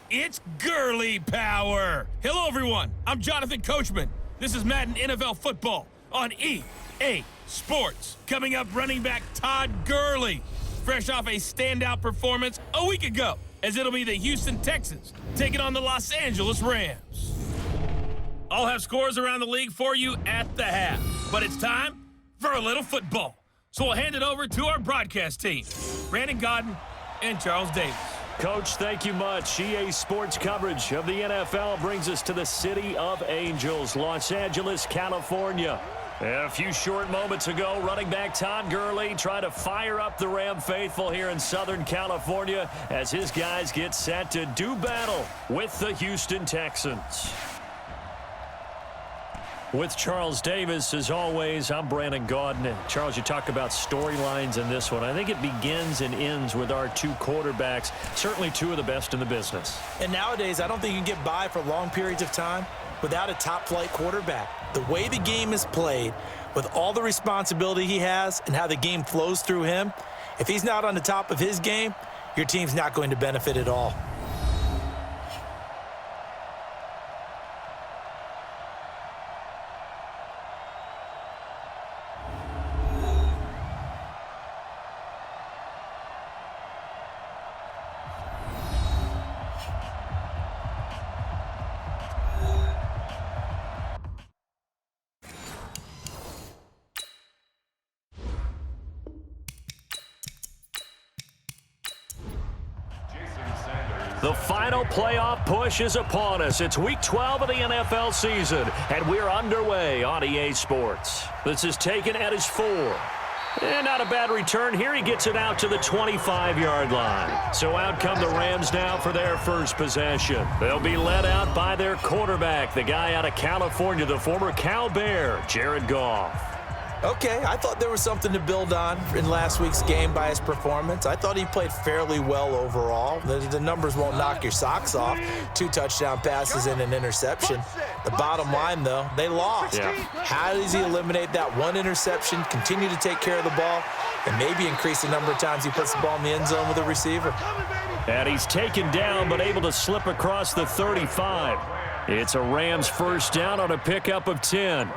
It's Gurley Power. Hello, everyone. I'm Jonathan Coachman. This is Madden NFL Football on EA Sports. Coming up, running back Todd Gurley, fresh off a standout performance a week ago, as it'll be the Houston Texans taking on the Los Angeles Rams. I'll have scores around the league for you at the half, but it's time for a little football. So we'll hand it over to our broadcast team, Brandon Godden and Charles Davis. Coach, thank you much. EA Sports coverage of the NFL brings us to the City of Angels, Los Angeles, California. A few short moments ago, running back Todd Gurley tried to fire up the Ram faithful here in Southern California as his guys get set to do battle with the Houston Texans. With Charles Davis, as always, I'm Brandon Gaudin. Charles, you talk about storylines in this one. I think it begins and ends with our two quarterbacks, certainly two of the best in the business. And nowadays, I don't think you can get by for long periods of time without a top-flight quarterback. The way the game is played, with all the responsibility he has and how the game flows through him, if he's not on the top of his game, your team's not going to benefit at all. The final playoff push is upon us. It's Week 12 of the NFL season, and we're underway on EA Sports. This is taken at his 4. And not a bad return here. He gets it out to the 25-yard line. So out come the Rams now for their first possession. They'll be led out by their quarterback, the guy out of California, the former Cal Bear, Jared Goff. Okay, I thought there was something to build on in last week's game by his performance. I thought he played fairly well overall. The numbers won't knock your socks off. 2 touchdown passes and an interception. The bottom line, though, they lost. Yeah. How does he eliminate that one interception, continue to take care of the ball, and maybe increase the number of times he puts the ball in the end zone with a receiver? And he's taken down but able to slip across the 35. It's a Rams first down on a pickup of 10.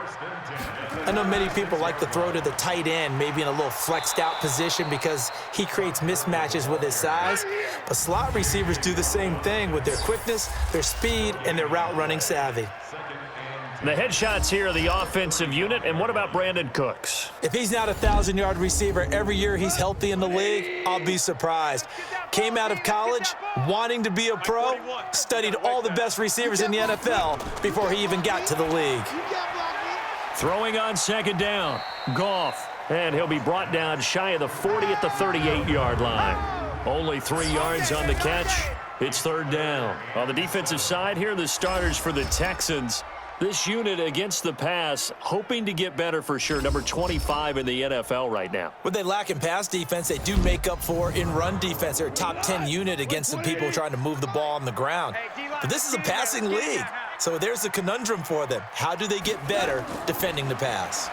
I know many people like to throw to the tight end, maybe in a little flexed out position because he creates mismatches with his size. But slot receivers do the same thing with their quickness, their speed, and their route running savvy. The headshots here are the offensive unit. And what about Brandon Cooks? If he's not a 1,000-yard receiver every year he's healthy in the league, I'll be surprised. Came out of college wanting to be a pro, studied all the best receivers in the NFL before he even got to the league. Throwing on second down, Goff, and he'll be brought down shy of the 40 at the 38-yard line. Only 3 yards on the catch. It's third down. On the defensive side here, the starters for the Texans. This unit against the pass, hoping to get better for sure. Number 25 in the NFL right now. What they lack in pass defense, they do make up for in run defense. They're a top 10 unit against the people trying to move the ball on the ground. But this is a passing league. So there's a conundrum for them. How do they get better defending the pass?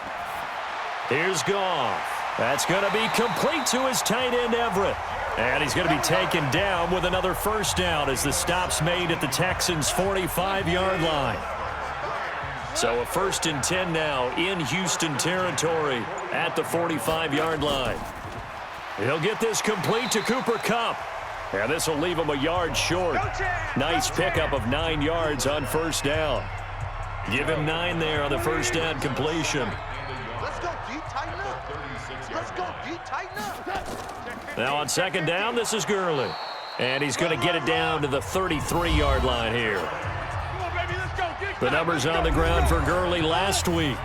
Here's Goff. That's going to be complete to his tight end, Everett. And he's going to be taken down with another first down as the stop's made at the Texans' 45-yard line. So a 1st and 10 now in Houston territory at the 45-yard line. He'll get this complete to Cooper Kupp. And this will leave him a yard short. Nice pickup of 9 yards on first down. Give him 9 there on the first down completion. Let's go deep, tighten up. Let's go deep, tighten up. Now on second down, this is Gurley. And he's going to get it down to the 33-yard line here. The numbers on the ground for Gurley last week.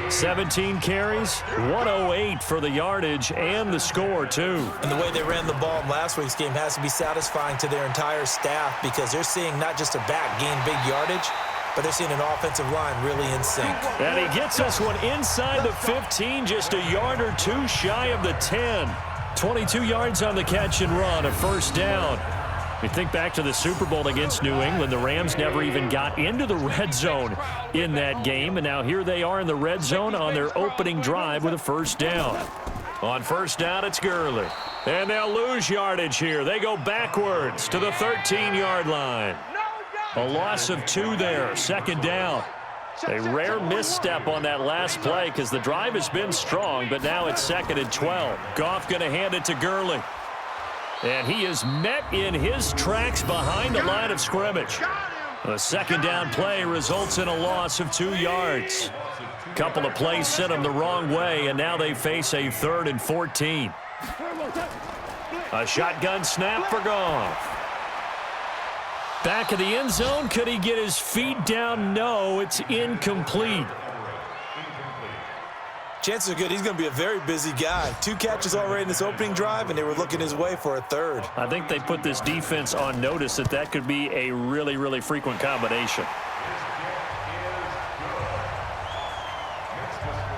17 carries, 108 for the yardage, and the score, too. And the way they ran the ball in last week's game has to be satisfying to their entire staff because they're seeing not just a back gain big yardage, but they're seeing an offensive line really in sync. And he gets this one inside the 15, just a yard or 2 shy of the 10. 22 yards on the catch and run, a first down. We think back to the Super Bowl against New England. The Rams never even got into the red zone in that game. And now here they are in the red zone on their opening drive with a first down. On first down, it's Gurley. And they'll lose yardage here. They go backwards to the 13-yard line. A loss of 2 there, second down. A rare misstep on that last play because the drive has been strong, but now it's 2nd and 12. Goff going to hand it to Gurley. And he is met in his tracks behind the line of scrimmage. The second down play results in a loss of 2 yards. A couple of plays sent him the wrong way, and now they face a 3rd and 14. A shotgun snap for Goff. Back of the end zone. Could he get his feet down? No, it's incomplete. Chances are good he's going to be a very busy guy. 2 catches already in this opening drive, and they were looking his way for a 3rd. I think they put this defense on notice that could be a really, really frequent combination.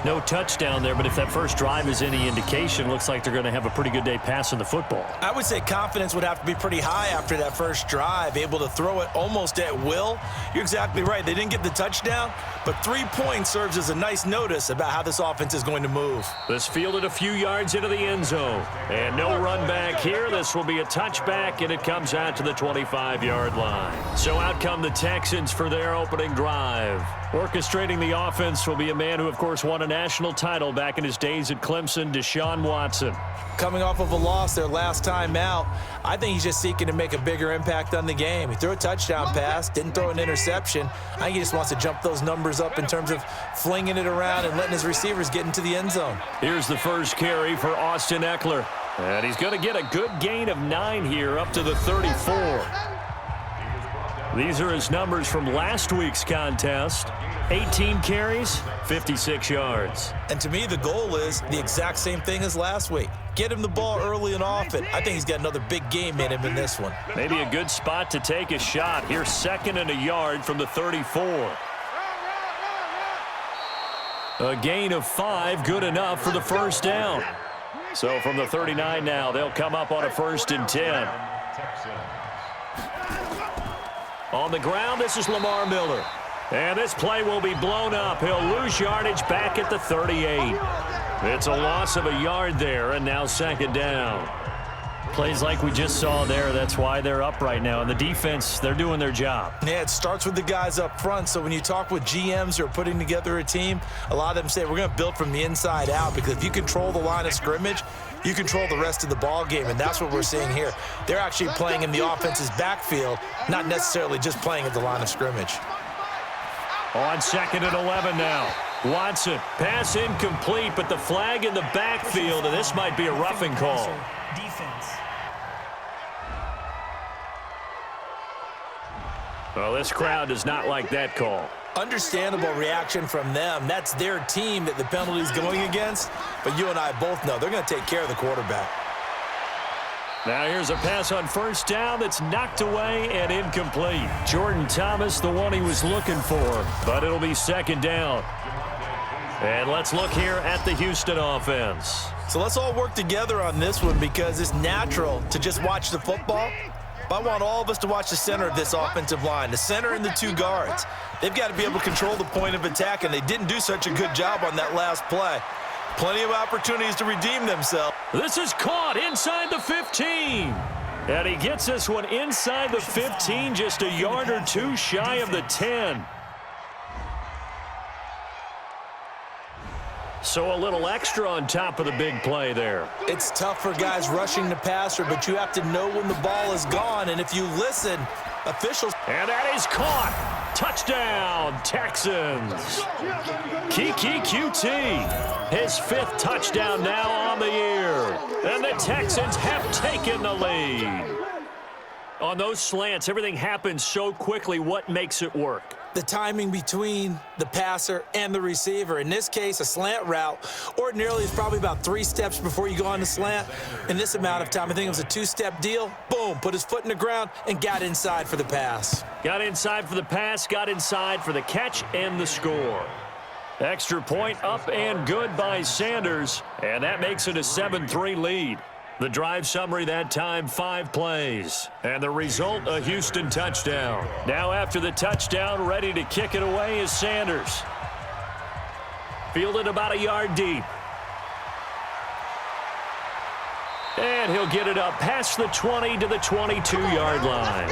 No touchdown there, but if that first drive is any indication, looks like they're going to have a pretty good day passing the football. I would say confidence would have to be pretty high after that first drive, able to throw it almost at will. You're exactly right. They didn't get the touchdown, but 3 points serves as a nice notice about how this offense is going to move. This fielded a few yards into the end zone. And no run back here. This will be a touchback, and it comes out to the 25-yard line. So out come the Texans for their opening drive. Orchestrating the offense will be a man who, of course, won a national title back in his days at Clemson, Deshaun Watson. Coming off of a loss their last time out, I think he's just seeking to make a bigger impact on the game. He threw a touchdown pass, didn't throw an interception. I think he just wants to jump those numbers up in terms of flinging it around and letting his receivers get into the end zone. Here's the first carry for Austin Eckler. And he's going to get a good gain of 9 here up to the 34. These are his numbers from last week's contest. 18 carries, 56 yards. And to me, the goal is the exact same thing as last week. Get him the ball early and often. I think he's got another big game in him in this one. Maybe a good spot to take a shot. Here's 2nd and a yard from the 34. A gain of 5, good enough for the first down. So from the 39 now, they'll come up on a 1st and 10. On the ground, this is Lamar Miller. And this play will be blown up. He'll lose yardage back at the 38. It's a loss of a yard there, and now 2nd down. Plays like we just saw there, that's why they're up right now. And the defense, they're doing their job. Yeah, it starts with the guys up front. So when you talk with GMs who are putting together a team, a lot of them say we're going to build from the inside out, because if you control the line of scrimmage, you control the rest of the ball game, and that's what we're seeing here. They're actually playing in the offense's backfield, not necessarily just playing at the line of scrimmage. On 2nd and 11 now. Watson, pass incomplete, but the flag in the backfield, and this might be a roughing call. Well, this crowd does not like that call. Understandable reaction from them. That's their team that the penalty's going against. But you and I both know they're going to take care of the quarterback. Now here's a pass on 1st down that's knocked away and incomplete. Jordan Thomas, the one he was looking for, but it'll be 2nd down. And let's look here at the Houston offense. So let's all work together on this one, because it's natural to just watch the football. But I want all of us to watch the center of this offensive line, the center and the 2 guards. They've got to be able to control the point of attack, and they didn't do such a good job on that last play. Plenty of opportunities to redeem themselves. This is caught inside the 15. And he gets this one inside the 15, just a yard or 2 shy of the 10. So a little extra on top of the big play there. It's tough for guys rushing the passer, but you have to know when the ball is gone. And if you listen, officials... And that is caught. Touchdown, Texans. Kiki QT, his 5th touchdown now on the year. And the Texans have taken the lead. On those slants, everything happens so quickly. What makes it work? The timing between the passer and the receiver. In this case, a slant route ordinarily is probably about 3 steps before you go on the slant. In this amount of time, I think it was a 2-step deal. Boom, put his foot in the ground and got inside for the pass. Got inside for the pass, got inside for the catch and the score. Extra point up and good by Sanders, and that makes it a 7-3 lead. The drive summary that time, 5 plays. And the result, a Houston touchdown. Now after the touchdown, ready to kick it away is Sanders. Fielded about a yard deep. And he'll get it up past the 20 to the 22-yard line.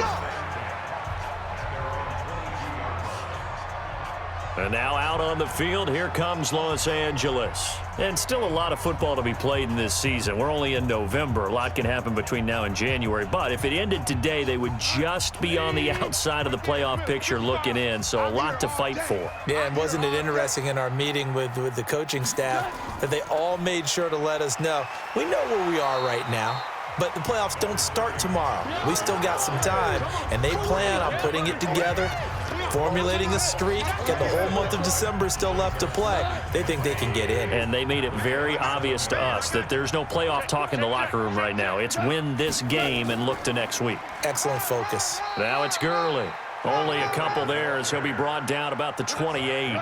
And now out on the field, here comes Los Angeles. And still a lot of football to be played in this season. We're only in November. A lot can happen between now and January. But if it ended today, they would just be on the outside of the playoff picture looking in. So a lot to fight for. Yeah, and wasn't it interesting in our meeting with the coaching staff that they all made sure to let us know, we know where we are right now, but the playoffs don't start tomorrow. We still got some time, and they plan on putting it together, formulating a streak, get the whole month of December still left to play. They think they can get in. And they made it very obvious to us that there's no playoff talk in the locker room right now. It's win this game and look to next week. Excellent focus. Now it's Gurley. Only a couple there as he'll be brought down about the 28.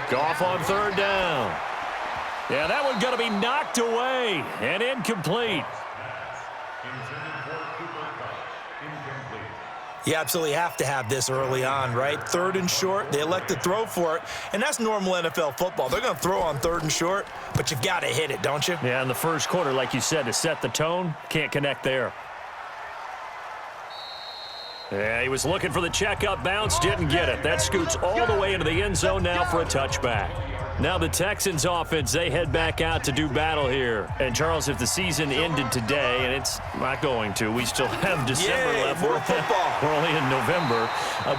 Goff on third down. Yeah, that one's going to be knocked away and incomplete. You absolutely have to have this early on, right? Third and short, they elect to throw for it, and that's normal NFL football. They're going to throw on third and short, but you've got to hit it, don't you? Yeah, in the first quarter, like you said, to set the tone, can't connect there. Yeah, he was looking for the checkup bounce, didn't get it. That scoots all the way into the end zone now for a touchback. Now the Texans offense, they head back out to do battle here. And, Charles, if the season ended today, and it's not going to, we still have December left. More football. We're only in November.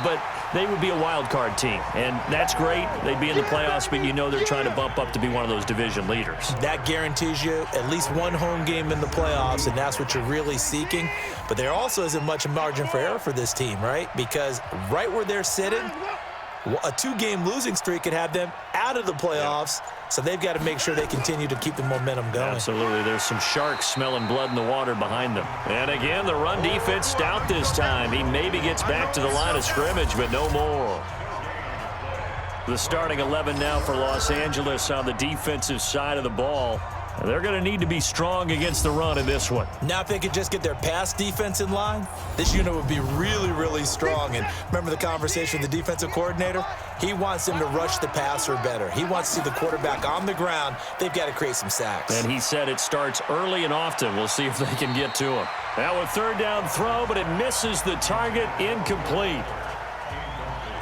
But they would be a wild card team. And that's great. They'd be in the playoffs, but you know they're trying to bump up to be one of those division leaders. That guarantees you at least one home game in the playoffs, and that's what you're really seeking. But there also isn't much margin for error for this team, right? Because right where they're sitting, a two-game losing streak could have them out of the playoffs, so they've got to make sure they continue to keep the momentum going. Absolutely. There's some sharks smelling blood in the water behind them. And again, the run defense stout this time. He maybe gets back to the line of scrimmage, but no more. The starting 11 now for Los Angeles on the defensive side of the ball. And they're going to need to be strong against the run in this one. Now if they could just get their pass defense in line, this unit would be really, really strong. And remember the conversation with the defensive coordinator? He wants them to rush the passer better. He wants to see the quarterback on the ground. They've got to create some sacks. And he said it starts early and often. We'll see if they can get to him. Now a third down throw, but it misses the target, incomplete.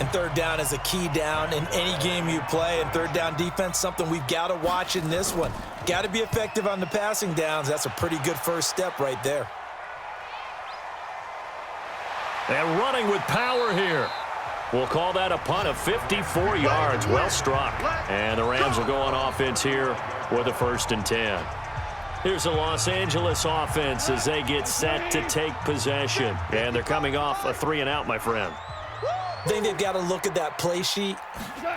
And third down is a key down in any game you play. And third down defense, something we've got to watch in this one. Got to be effective on the passing downs. That's a pretty good first step right there. And running with power here. We'll call that a punt of 54 yards. Well struck. And the Rams will go on offense here with a 1st and 10. Here's the Los Angeles offense as they get set to take possession. And they're coming off a 3-and-out, my friend. I think they've got to look at that play sheet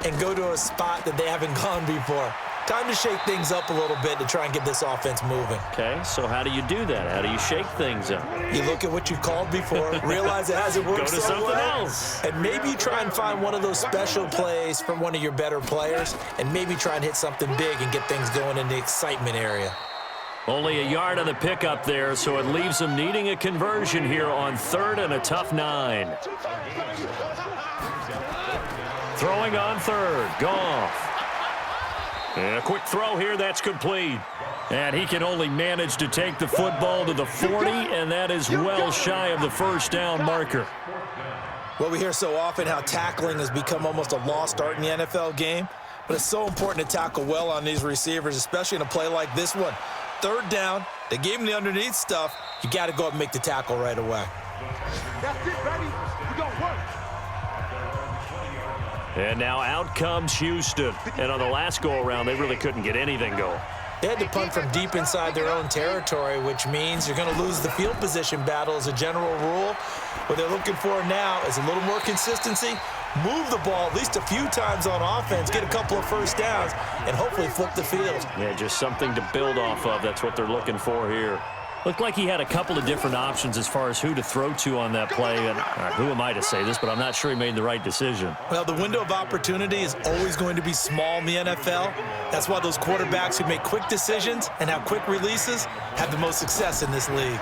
and go to a spot that they haven't gone before. Time to shake things up a little bit to try and get this offense moving. Okay, so how do you do that? How do you shake things up? You look at what you called before, realize it hasn't worked Go to something else. And maybe you try and find one of those special plays from one of your better players, and maybe try and hit something big and get things going in the excitement area. Only a yard on the pickup there, so it leaves them needing a conversion here on 3rd and a tough 9. Throwing on 3rd, Goff. And a quick throw here, that's complete. And he can only manage to take the football to the 40, and that is well shy of the first down marker. Well, we hear so often how tackling has become almost a lost art in the NFL game, but it's so important to tackle well on these receivers, especially in a play like this one. 3rd down, they gave him the underneath stuff. You got to go up and make the tackle right away. That's it, baby. We gonna work. And now out comes Houston. And on the last go-around, they really couldn't get anything going. They had to punt from deep inside their own territory, which means you're going to lose the field position battle as a general rule. What they're looking for now is a little more consistency, move the ball at least a few times on offense, get a couple of first downs, and hopefully flip the field. Yeah, just something to build off of. That's what they're looking for here. Looked like he had a couple of different options as far as who to throw to on that play. And who am I to say this, but I'm not sure he made the right decision. Well, the window of opportunity is always going to be small in the NFL. That's why those quarterbacks who make quick decisions and have quick releases have the most success in this league.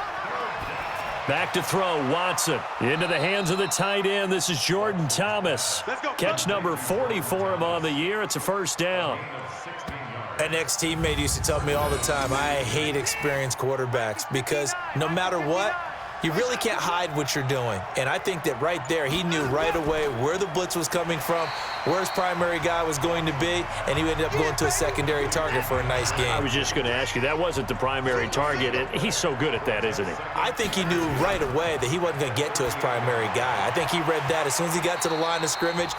Back to throw, Watson. Into the hands of the tight end. This is Jordan Thomas. Catch number 40 for him on the year. It's a first down. An ex-teammate used to tell me all the time, I hate experienced quarterbacks because no matter what, you really can't hide what you're doing. And I think that right there, he knew right away where the blitz was coming from, where his primary guy was going to be, and he ended up going to a secondary target for a nice game. I was just going to ask you, that wasn't the primary target. He's so good at that, isn't he? I think he knew right away that he wasn't going to get to his primary guy. I think he read that as soon as he got to the line of scrimmage,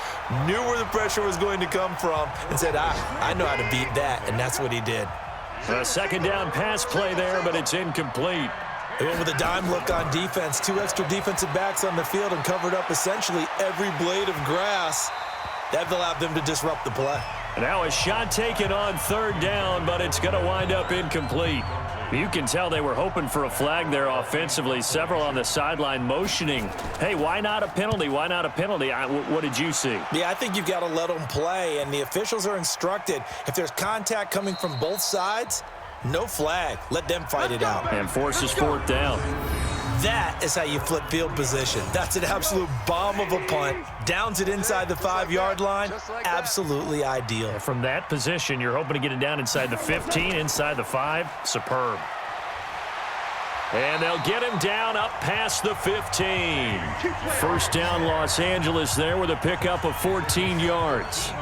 knew where the pressure was going to come from, and said, I know how to beat that, and that's what he did. A second down pass play there, but it's incomplete. They went with a dime look on defense. 2 extra defensive backs on the field and covered up essentially every blade of grass. That allowed them to disrupt the play. Now a shot taken on third down, but it's going to wind up incomplete. You can tell they were hoping for a flag there offensively. Several on the sideline motioning, hey, why not a penalty? Why not a penalty? What did you see? Yeah, I think you've got to let them play, and the officials are instructed. If there's contact coming from both sides, no flag. Let them fight it out. And forces fourth down. That is how you flip field position. That's an absolute bomb of a punt. Downs it inside the 5-yard line. Absolutely ideal. From that position, you're hoping to get it down inside the 15, inside the 5. Superb. And they'll get him down up past the 15. First down, Los Angeles there with a pickup of 14 yards.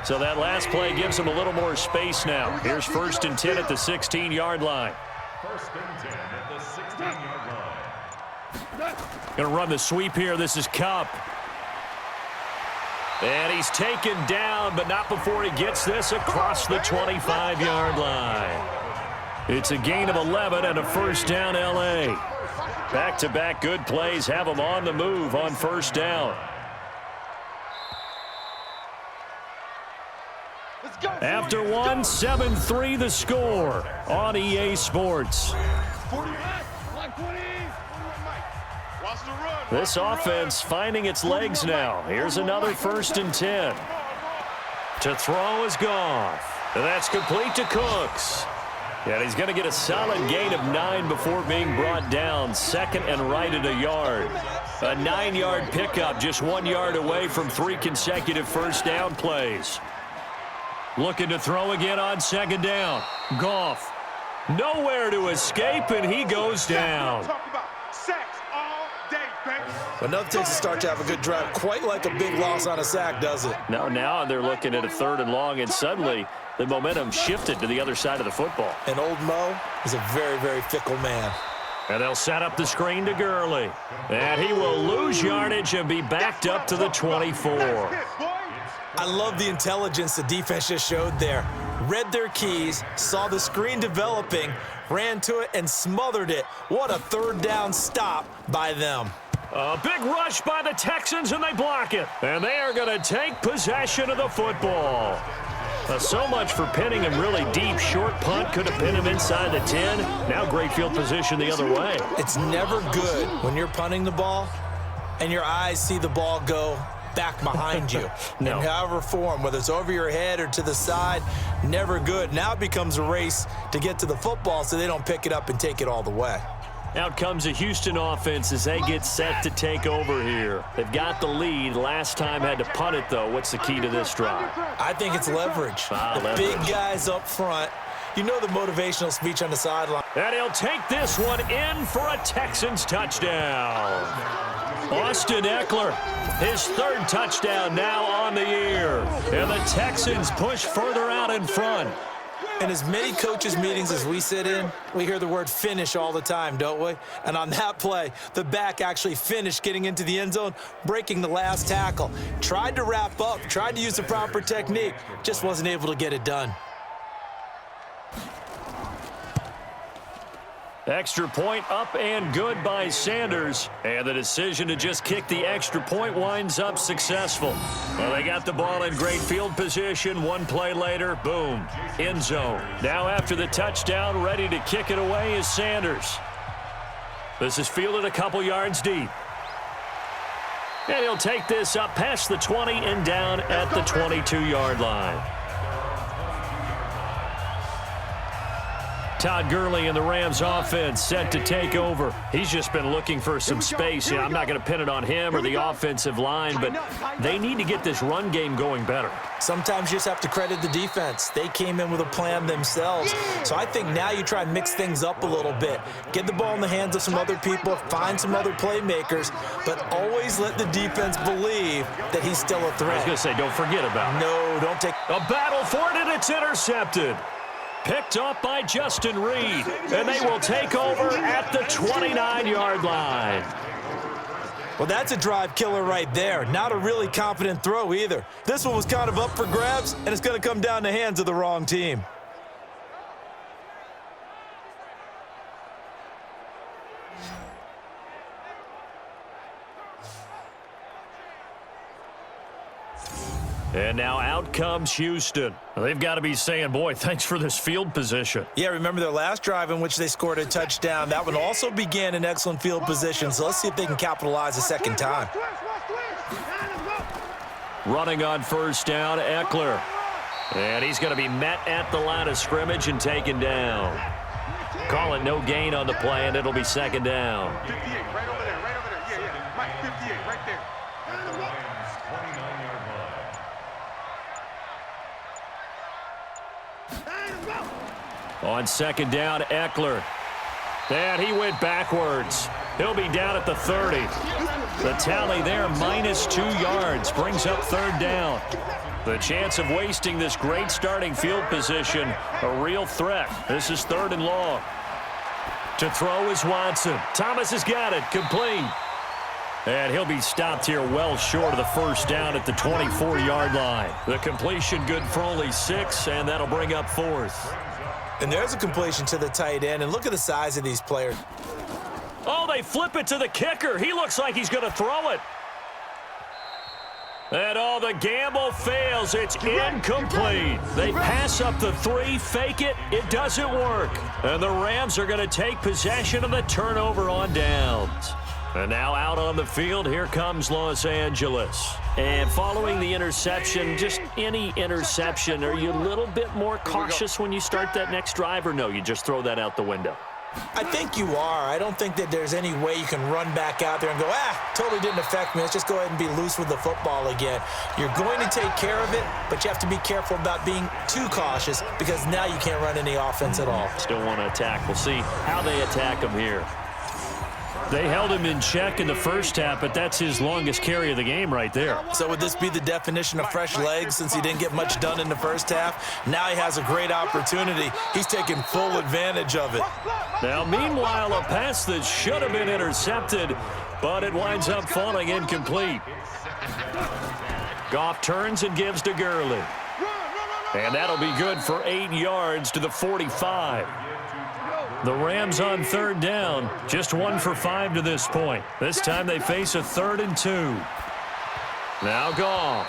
So that last play gives them a little more space now. Here's 1st and 10 at the 16-yard line. 1st and 10 at the 16-yard line. Going to run the sweep here. This is Kupp. And he's taken down, but not before he gets this across the 25-yard line. It's a gain of 11 and a first down, L.A. Back-to-back good plays have them on the move on first down. After one, 7-3 the score on EA Sports. This offense finding its legs now. Here's another 1st and 10. To throw is Goff. And that's complete to Cooks. And he's going to get a solid gain of 9 before being brought down. 2nd and right at a yard. A 9-yard pickup just 1 yard away from 3 consecutive first down plays. Looking to throw again on 2nd down. Goff. Nowhere to escape, and he goes down. Enough takes to start to have a good drive. Quite like a big loss on a sack, does it? No, now they're looking at a 3rd and long, and suddenly the momentum shifted to the other side of the football. And old Mo is a very, very fickle man. And they'll set up the screen to Gurley. And he will lose yardage and be backed up to the 24. I love the intelligence the defense just showed there. Read their keys, saw the screen developing, ran to it, and smothered it. What a 3rd down stop by them. A big rush by the Texans, and they block it. And they are going to take possession of the football. So much for pinning him really deep. Short punt could have pinned him inside the 10. Now great field position the other way. It's never good when you're punting the ball and your eyes see the ball go back behind you. No. In however form, whether it's over your head or to the side, never good. Now it becomes a race to get to the football so they don't pick it up and take it all the way. Out comes the Houston offense as they get set to take over here. They've got the lead. Last time had to punt it, though. What's the key to this drive? I think it's leverage. The big guys up front. You know the motivational speech on the sideline. And he'll take this one in for a Texans touchdown. Austin Eckler, his 3rd touchdown now on the year. And the Texans push further out in front. In as many coaches' meetings as we sit in, we hear the word finish all the time, don't we? And on that play, the back actually finished getting into the end zone, breaking the last tackle. Tried to wrap up, tried to use the proper technique, just wasn't able to get it done. Extra point up and good by Sanders. And the decision to just kick the extra point winds up successful. Well, they got the ball in great field position. 1 play later, boom, end zone. Now after the touchdown, ready to kick it away is Sanders. This is fielded a couple yards deep. And he'll take this up past the 20 and down at the 22-yard line. Todd Gurley and the Rams offense set to take over. He's just been looking for some space. Yeah, I'm not going to pin it on him or the offensive line, but they need to get this run game going better. Sometimes you just have to credit the defense. They came in with a plan themselves. So I think now you try and mix things up a little bit. Get the ball in the hands of some other people, find some other playmakers, but always let the defense believe that he's still a threat. I was going to say, don't forget about it. No, don't take... A battle for it, and it's intercepted. Picked up by Justin Reed, and they will take over at the 29-yard line. Well, that's a drive killer right there. Not a really confident throw either. This one was kind of up for grabs, and it's going to come down the hands of the wrong team. And now out comes Houston. They've got to be saying, boy, thanks for this field position. Yeah, remember their last drive in which they scored a touchdown. That one also began in excellent field position, so let's see if they can capitalize a second time. Running on first down, Eckler. And he's going to be met at the line of scrimmage and taken down. Call it no gain on the play, and it'll be second down. 58, right over there, right over there. Yeah. Mike, 58, right there. On second down, Eckler. And he went backwards. He'll be down at the 30. The tally there, -2 yards, brings up third down. The chance of wasting this great starting field position, a real threat. This is 3rd and long. To throw is Watson. Thomas has got it, complete. And he'll be stopped here well short of the first down at the 24-yard line. The completion good for only 6, and that'll bring up 4th. And there's a completion to the tight end, and look at the size of these players. Oh, they flip it to the kicker. He looks like he's going to throw it. And the gamble fails. It's incomplete. They pass up the 3, fake it. It doesn't work. And the Rams are going to take possession of the turnover on downs. And now out on the field, here comes Los Angeles. And following the interception, just any interception, are you a little bit more cautious when you start that next drive, or no, you just throw that out the window? I think you are. I don't think that there's any way you can run back out there and go, totally didn't affect me. Let's just go ahead and be loose with the football again. You're going to take care of it, but you have to be careful about being too cautious because now you can't run any offense at all. Still want to attack. We'll see how they attack him here. They held him in check in the first half, but that's his longest carry of the game right there. So would this be the definition of fresh legs since he didn't get much done in the first half? Now he has a great opportunity. He's taking full advantage of it. Now, meanwhile, a pass that should have been intercepted, but it winds up falling incomplete. Goff turns and gives to Gurley. And that'll be good for 8 yards to the 45. The Rams on 3rd down, just 1 for 5 to this point. This time they face a 3rd and 2. Now Goff.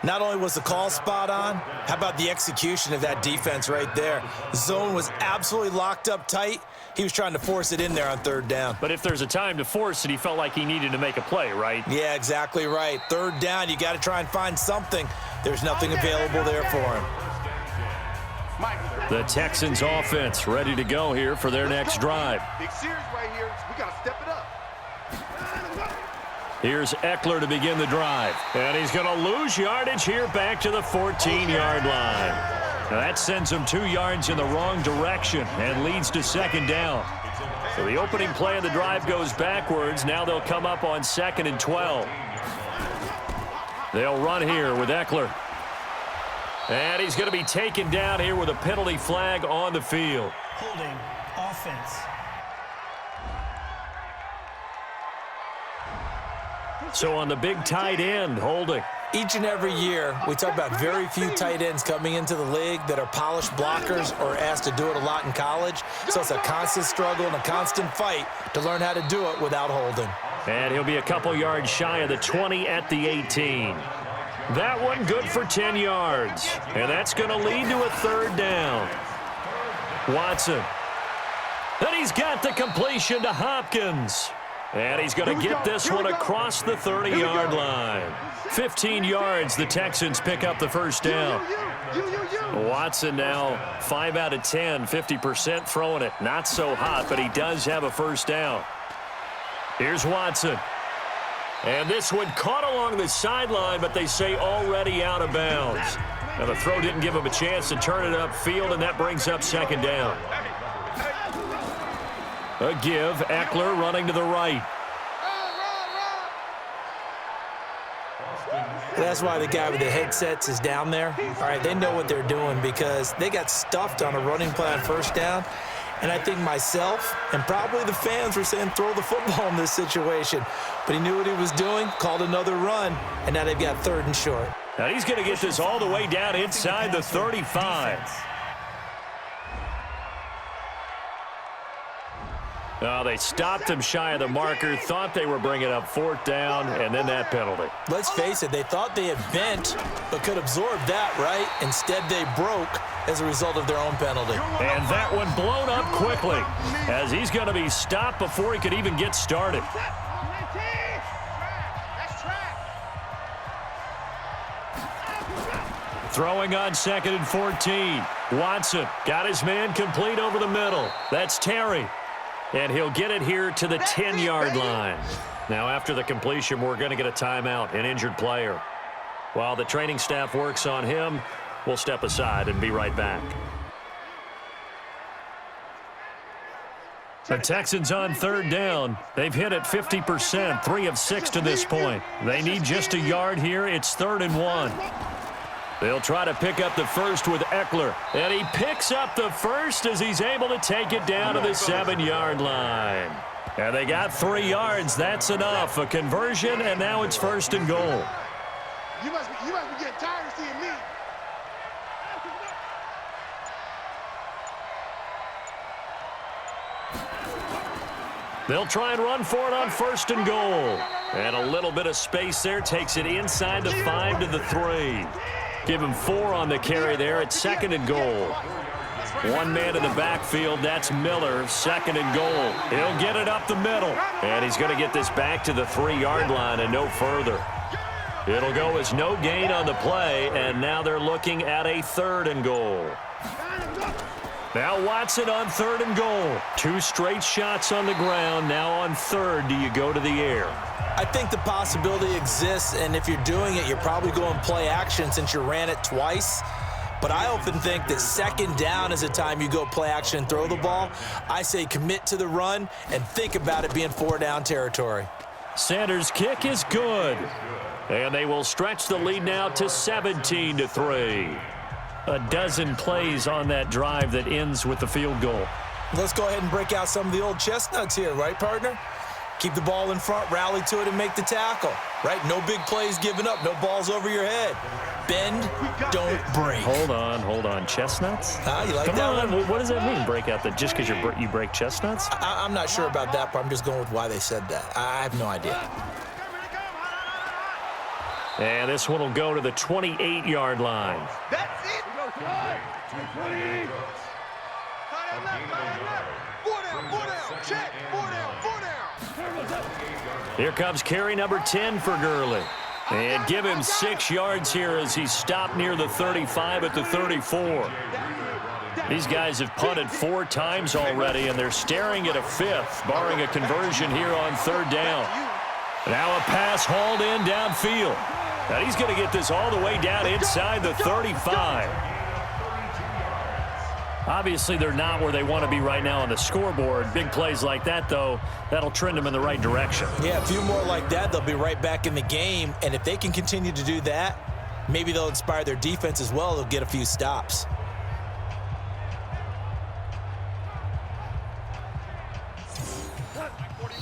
Not only was the call spot on, how about the execution of that defense right there? The zone was absolutely locked up tight. He was trying to force it in there on 3rd down. But if there's a time to force it, he felt like he needed to make a play, right? Yeah, exactly right. 3rd down, you got to try and find something. There's nothing available there for him. The Texans offense ready to go here for their next drive. Big series right here. We got to step it up. Here's Eckler to begin the drive. And he's going to lose yardage here back to the 14-yard line. Now that sends him 2 yards in the wrong direction and leads to 2nd down. So the opening play of the drive goes backwards. Now they'll come up on 2nd and 12. They'll run here with Eckler. And he's going to be taken down here with a penalty flag on the field. Holding offense. So on the big tight end, holding. Each and every year, we talk about very few tight ends coming into the league that are polished blockers or asked to do it a lot in college. So it's a constant struggle and a constant fight to learn how to do it without holding. And he'll be a couple yards shy of the 20 at the 18. That one good for 10 yards. And that's going to lead to a 3rd down. Watson. And he's got the completion to Hopkins. And he's going to get this one across the 30-yard line. 15 yards, the Texans pick up the first down. Watson now 5 out of 10, 50% throwing it. Not so hot, but he does have a first down. Here's Watson. And this one caught along the sideline, but they say already out of bounds. Now the throw didn't give him a chance to turn it upfield, and that brings up second down. A give, Eckler running to the right. That's why the guy with the headsets is down there. All right, they know what they're doing because they got stuffed on a running play on first down. And I think myself and probably the fans were saying throw the football in this situation. But he knew what he was doing, called another run, and now they've got 3rd and short. Now he's going to get this all the way down inside the 35. Oh, they stopped him shy of the marker, thought they were bringing up 4th down, and then that penalty. Let's face it, they thought they had bent but could absorb that, right? Instead, they broke as a result of their own penalty. And that one blown up quickly as he's going to be stopped before he could even get started. Throwing on 2nd and 14. Watson got his man complete over the middle. That's Terry. And he'll get it here to the 10-yard line. Now, after the completion, we're going to get a timeout, an injured player. While the training staff works on him, we'll step aside and be right back. The Texans on 3rd down. They've hit it 50%, 3 of 6 to this point. They need just a yard here. It's 3rd and 1. They'll try to pick up the first with Eckler. And he picks up the first as he's able to take it down to the 7-yard line. And they got 3 yards. That's enough. A conversion, and now it's 1st and goal. You must be getting tired of seeing me. They'll try and run for it on 1st and goal. And a little bit of space there takes it inside the 5 to the 3. Give him 4 on the carry there at 2nd and goal. One man in the backfield, that's Miller, 2nd and goal. He'll get it up the middle. And he's going to get this back to the 3-yard line and no further. It'll go as no gain on the play, and now they're looking at a 3rd and goal. Now Watson on 3rd and goal. 2 straight shots on the ground. Now on 3rd, do you go to the air? I think the possibility exists, and if you're doing it, you're probably going play action since you ran it twice. But I often think that 2nd down is a time you go play action and throw the ball. I say commit to the run and think about it being 4-down territory. Sanders' kick is good. And they will stretch the lead now to 17-3. A dozen plays on that drive that ends with the field goal. Let's go ahead and break out some of the old chestnuts here, right, partner? Keep the ball in front, rally to it, and make the tackle, right? No big plays given up, no balls over your head. Bend, don't break. Hold on. Chestnuts? You like Come that on. one? What does that mean, break out? Just because you break chestnuts? I'm not sure about that, but I'm just going with why they said that. I have no idea. And this one will go to the 28-yard line. That's it. 4 down. Check. 4 down. Here comes carry number 10 for Gurley. And give him 6 yards here as he's stopped near the 35 at the 34. These guys have punted 4 times already, and they're staring at a 5th, barring a conversion here on 3rd down. Now a pass hauled in downfield. And he's going to get this all the way down inside the 35. Obviously, they're not where they want to be right now on the scoreboard. Big plays like that, though, that'll trend them in the right direction. Yeah, a few more like that, they'll be right back in the game. And if they can continue to do that, maybe they'll inspire their defense as well. They'll get a few stops.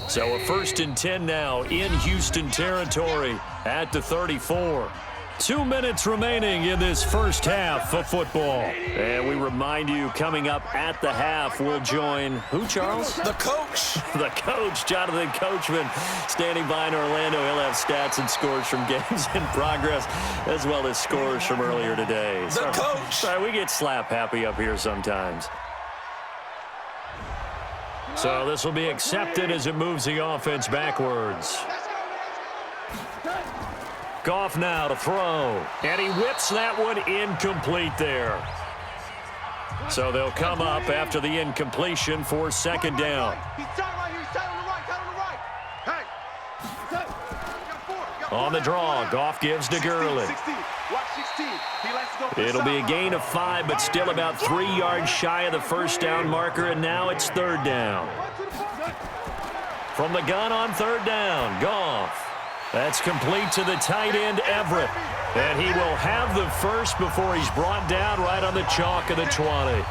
So a 1st and 10 now in Houston territory at the 34. 2 minutes remaining in this first half of football. And we remind you, coming up at the half, we'll join who, Charles? The coach. The coach, Jonathan Coachman, standing by in Orlando. He'll have stats and scores from games in progress, as well as scores from earlier today. The coach. Sorry, we get slap happy up here sometimes. So this will be accepted as it moves the offense backwards. Goff now to throw. And he whips that one incomplete there. So they'll come up after the incompletion for second down. On the draw, Goff gives to Gurley. It'll be a gain of 5, but still about 3 yards shy of the first down marker, and now it's third down. From the gun on third down, Goff. That's complete to the tight end, Everett. And he will have the first before he's brought down right on the chalk of the 20.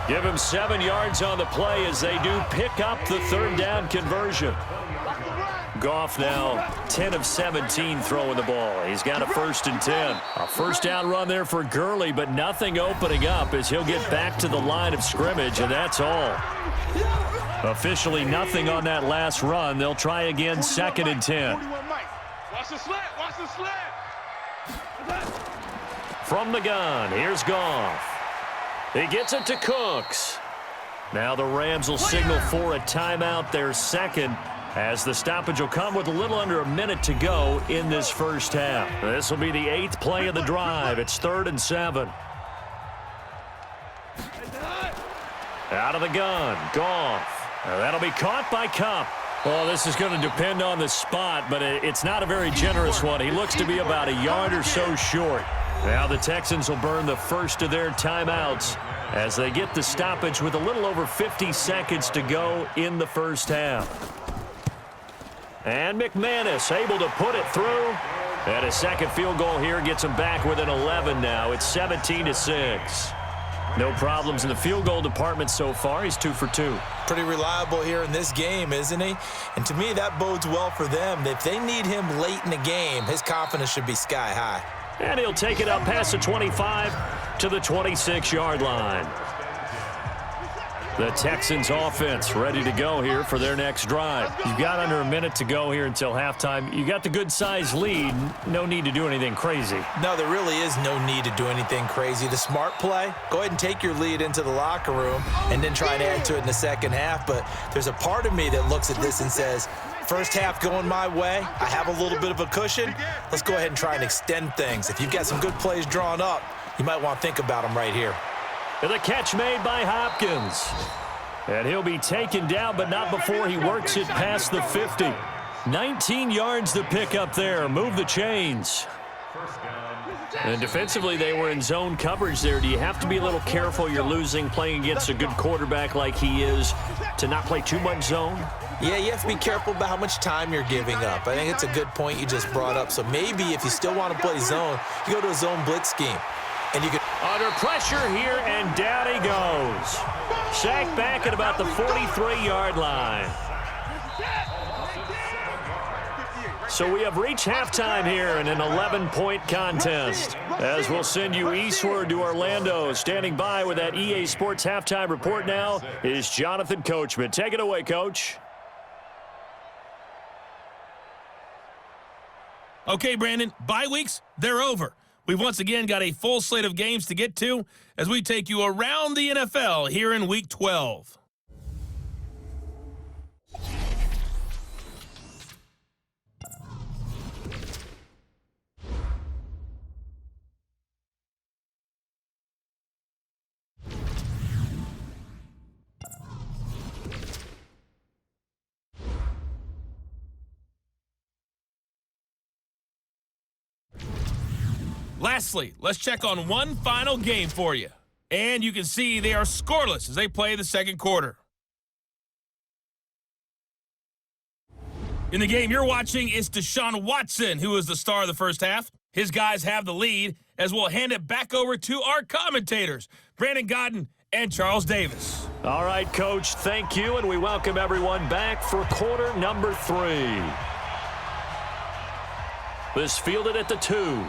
Give him 7 yards on the play as they do pick up the third down conversion. Goff now 10 of 17 throwing the ball. He's got a 1st and 10. A first down run there for Gurley, but nothing opening up as he'll get back to the line of scrimmage, and that's all. Officially nothing on that last run. They'll try again 2nd and 10. Watch the slant. Watch the slant. From the gun, here's Goff. He gets it to Cooks. Now the Rams will signal for a timeout, their second, as the stoppage will come with a little under a minute to go in this first half. This will be the 8th play of the drive. It's 3rd and 7. Out of the gun, Goff. Now that'll be caught by Kupp. Well, this is going to depend on the spot, but it's not a very generous one. He looks to be about a yard or so short. Now the Texans will burn the first of their timeouts as they get the stoppage with a little over 50 seconds to go in the first half. And McManus able to put it through. And a second field goal here gets him back within 11 now. It's 17-6. No problems in the field goal department so far. He's 2 for 2. Pretty reliable here in this game, isn't he? And to me, that bodes well for them. If they need him late in the game, his confidence should be sky high. And he'll take it up past the 25 to the 26-yard line. The Texans offense ready to go here for their next drive. You've got under a minute to go here until halftime. You got the good-sized lead. No need to do anything crazy. No, there really is no need to do anything crazy. The smart play, go ahead and take your lead into the locker room and then try and add to it in the second half. But there's a part of me that looks at this and says, first half going my way, I have a little bit of a cushion. Let's go ahead and try and extend things. If you've got some good plays drawn up, you might want to think about them right here. The catch made by Hopkins. And he'll be taken down, but not before he works it past the 50. 19 yards to pick up there. Move the chains. And defensively, they were in zone coverage there. Do you have to be a little careful? You're losing, playing against a good quarterback like he is, to not play too much zone? Yeah, you have to be careful about how much time you're giving up. I think it's a good point you just brought up. So maybe if you still want to play zone, you go to a zone blitz scheme. And you can under pressure here, and down he goes. Sacked back at about the 43-yard line. So we have reached halftime here in an 11-point contest. As we'll send you eastward to Orlando. Standing by with that EA Sports halftime report now is Jonathan Coachman. Take it away, Coach. Okay, Brandon, bye weeks, they're over. We've once again got a full slate of games to get to as we take you around the NFL here in Week 12. Lastly, let's check on one final game for you. And you can see they are scoreless as they play the second quarter. In the game you're watching is Deshaun Watson, who is the star of the first half. His guys have the lead as we'll hand it back over to our commentators, Brandon Godden and Charles Davis. All right, Coach, thank you, and we welcome everyone back for quarter number 3. This fielded at the 2.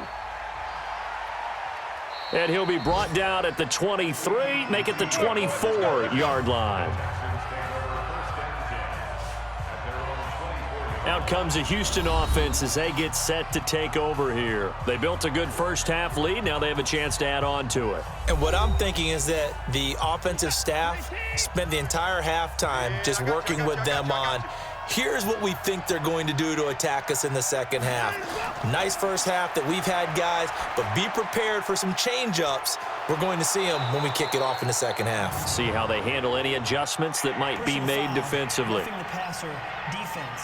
And he'll be brought down at the 23, make it the 24-yard line. Out comes a Houston offense as they get set to take over here. They built a good first-half lead. Now they have a chance to add on to it. And what I'm thinking is that the offensive staff spent the entire halftime just working with them on, here's what we think they're going to do to attack us in the second half. Nice first half that we've had, guys, but be prepared for some change-ups. We're going to see them when we kick it off in the second half. See how they handle any adjustments that might be made defensively. Roughing the passer, defense.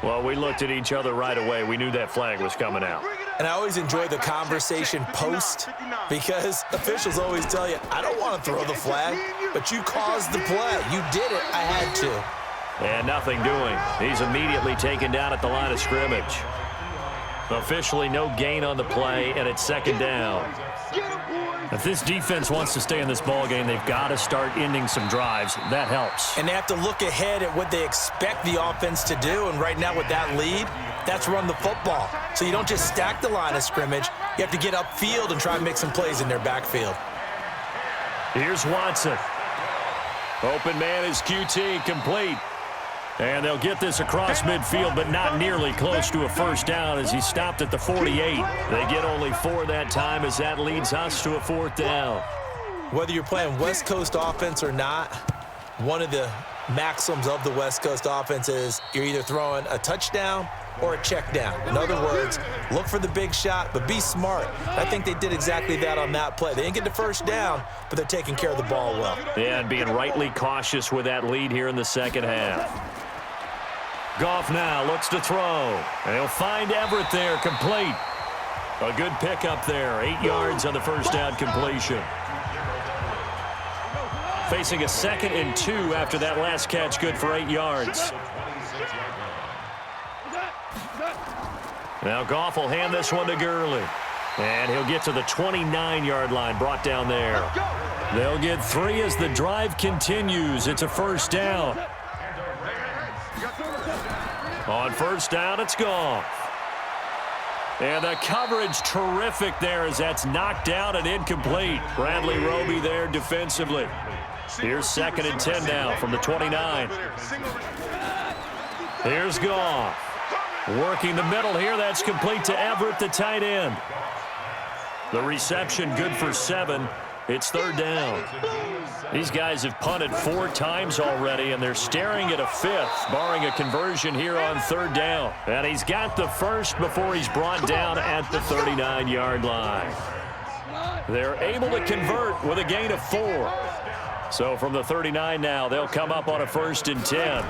Well, we looked at each other right away. We knew that flag was coming out. And I always enjoy the conversation post because officials always tell you, I don't want to throw the flag, but you caused the play. You did it. I had to. And nothing doing. He's immediately taken down at the line of scrimmage. Officially no gain on the play, and it's second down. If this defense wants to stay in this ballgame, they've got to start ending some drives. That helps. And they have to look ahead at what they expect the offense to do. And right now with that lead, that's run the football. So you don't just stack the line of scrimmage. You have to get upfield and try and make some plays in their backfield. Here's Watson. Open man is QT, complete. And they'll get this across midfield, but not nearly close to a first down as he stopped at the 48. They get only 4 that time as that leads us to a fourth down. Whether you're playing West Coast offense or not, one of the maxims of the West Coast offense is you're either throwing a touchdown or a check down. In other words, look for the big shot, but be smart. I think they did exactly that on that play. They didn't get the first down, but they're taking care of the ball well. Yeah, and being rightly cautious with that lead here in the second half. Goff now looks to throw. And he'll find Everett there, complete. A good pickup there, 8 yards on the first down completion. Facing a 2nd and 2 after that last catch, good for 8 yards. Now Goff will hand this one to Gurley. And he'll get to the 29-yard line, brought down there. They'll get 3 as the drive continues. It's a first down. On first down, it's Goff. And the coverage terrific there as that's knocked down and incomplete. Bradley Roby there defensively. Here's 2nd and 10 now from the 29. Here's Goff. Working the middle here. That's complete to Everett, the tight end. The reception good for 7. It's third down. These guys have punted 4 times already, and they're staring at a 5th, barring a conversion here on third down. And he's got the first before he's brought down at the 39-yard line. They're able to convert with a gain of 4. So from the 39 now, they'll come up on a 1st and 10.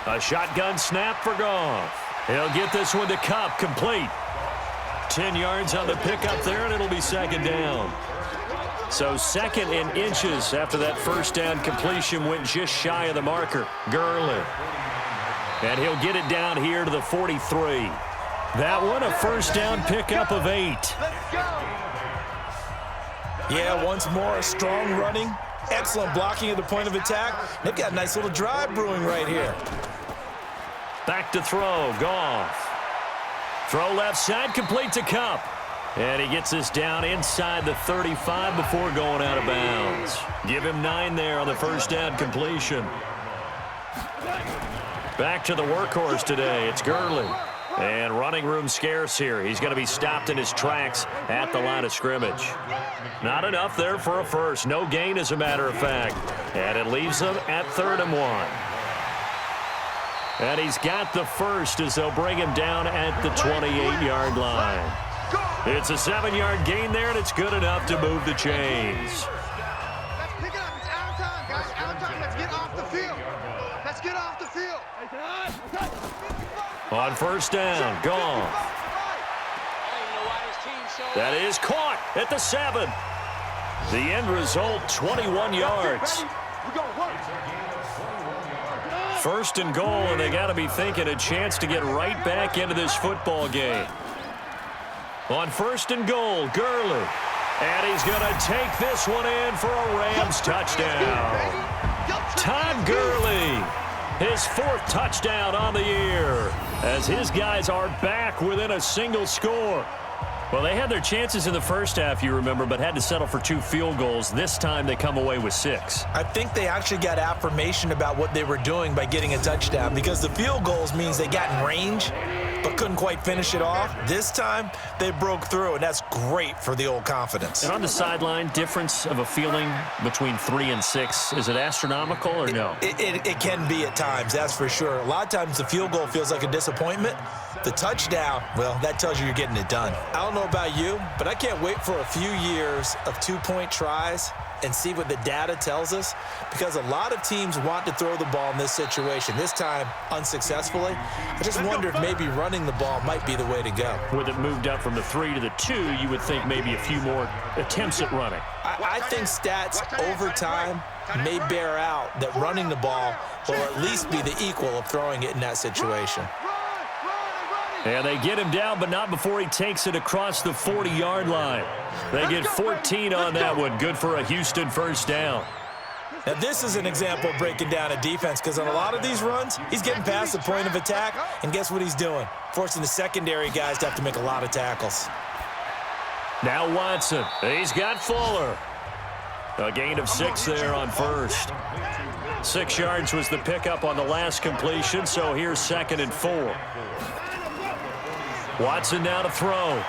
A shotgun snap for Goff. He'll get this one to Kupp, complete. 10 yards on the pickup there, and it'll be second down. So 2nd and inches after that first down completion went just shy of the marker. Gurley. And he'll get it down here to the 43. That one a first down pickup of 8. Yeah, once more, strong running. Excellent blocking at the point of attack. They've got a nice little drive brewing right here. Back to throw. Goff. Throw left side, complete to Kupp. And he gets this down inside the 35 before going out of bounds. Give him 9 there on the first down completion. Back to the workhorse today. It's Gurley. And running room scarce here. He's going to be stopped in his tracks at the line of scrimmage. Not enough there for a first. No gain, as a matter of fact. And it leaves them at 3rd and 1. And he's got the first as they'll bring him down at the 28-yard line. It's a 7-yard gain there, and it's good enough to move the chains. Let's pick it up. It's out of time, guys. Out of time. Let's get off the field. Let's get off the field. On first down, Goff. That is caught at the 7. The end result, 21 yards. First and goal, and they got to be thinking a chance to get right back into this football game. On first and goal, Gurley. And he's going to take this one in for a Rams touchdown. Todd Gurley, his 4th touchdown on the year, as his guys are back within a single score. Well, they had their chances in the first half, you remember, but had to settle for 2 field goals. This time they come away with 6. I think they actually got affirmation about what they were doing by getting a touchdown, because the field goals means they got in range but couldn't quite finish it off. This time they broke through, and that's great for the old confidence. And on the sideline, difference of a feeling between 3 and 6, is it astronomical or no? It can be at times, that's for sure. A lot of times the field goal feels like a disappointment. The touchdown, well, that tells you you're getting it done. I don't know about you, but I can't wait for a few years of 2-point tries and see what the data tells us, because a lot of teams want to throw the ball in this situation, this time unsuccessfully. I just wonder if maybe running the ball might be the way to go. With it moved up from the 3 to the 2, you would think maybe a few more attempts at running. I think stats over time may bear out that running the ball will at least be the equal of throwing it in that situation. And they get him down, but not before he takes it across the 40-yard line. They get 14 on that one. Good for a Houston first down. Now, this is an example of breaking down a defense, because on a lot of these runs, he's getting past the point of attack, and guess what he's doing? Forcing the secondary guys to have to make a lot of tackles. Now Watson. He's got Fuller. A gain of 6 there on first. 6 yards was the pickup on the last completion, so here's 2nd and 4. Watson now to throw.